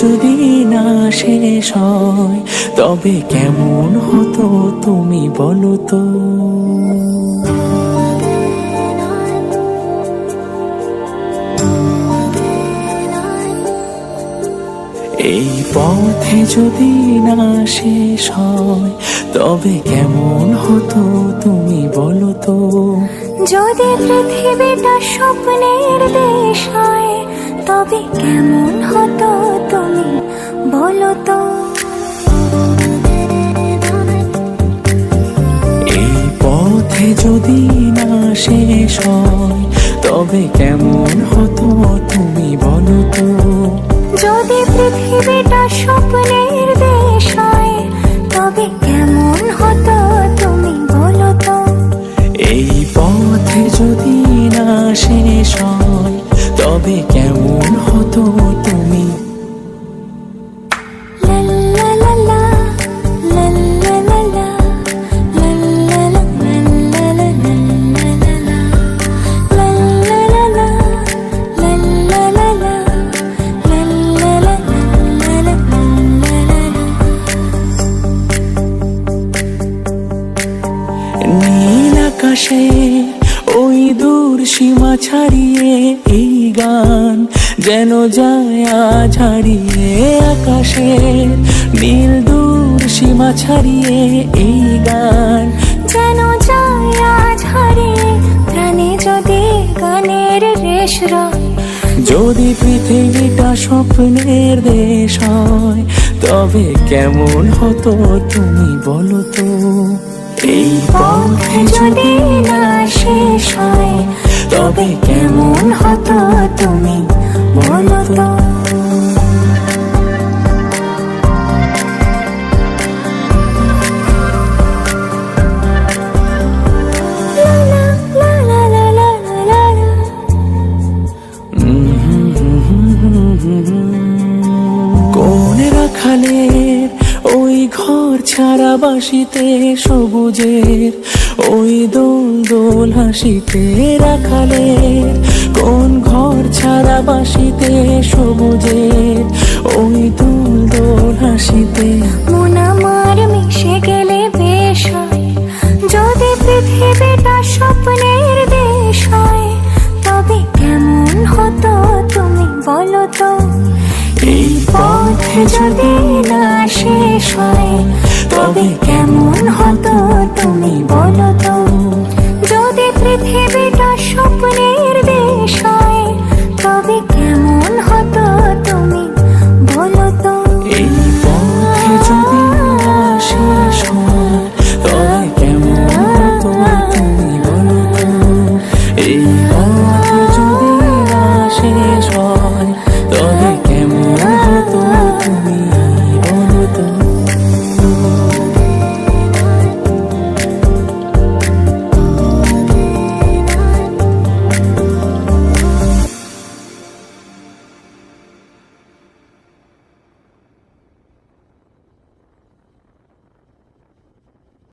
যদি না শেষ হয় তবে কেমন হতো তুমি বলো তো। এই পথে যদি না শেষ হয় তবে কেমন হতো তুমি বলো তো। যদি পৃথিবীটা স্বপ্নের দেশ হয় তবে কেমন হতো তুমি বলো তো। এই পথে যদি না শেষ হয় তবে কেমন হতো তুমি বলো তো। যদি পৃথিবীটা স্বপ্নের দেশ হয় তবে কেমন হতো তুমি বলো তো। এই পথে যদি না শেষ হয় তবে কেমন হতো তুমি। লা লা লা লা, লা লা লা লা, লা লা লা, লা লা লা, লা লা লা লা, লা লা লা লা, লা লা লা, লা লা লা। নীল আকাশে ওই দূর সীমা ছাড়িয়ে এই গান যেন যায় আজ হারিয়ে। আকাশের নীল দূর সীমা ছাড়িয়ে এই গান যেন যায় আজ হারিয়ে। প্রাণে যদি গানের রেশ রয়, যদি পৃথিবীটা স্বপ্নের দেশ হয় তবে কেমন হতো তুমি বলো তো। এই পথে যদি না শেষ হয় তবে কেমন হতো তুমি বলো তো। কোন রাখালের ওই ঘর ছাড়া বাসিতে সবুজের ওই দোল দোল হাসিতে। রাখালের কোন ঘর ছাড়া বাসিতে সবুজের ওই দোল দোল হাসিতে। মন আমার মিশে গেলে বেশ হয় যদি পৃথিবীটা স্বপ্নের দেশ হয় তবে কেমন হতো তুমি বলো তো। এই পথে যদি না শেষ হয় তবে কেমন হতো তুমি বলো তো। যদি পৃথিবীটা স্বপ্নের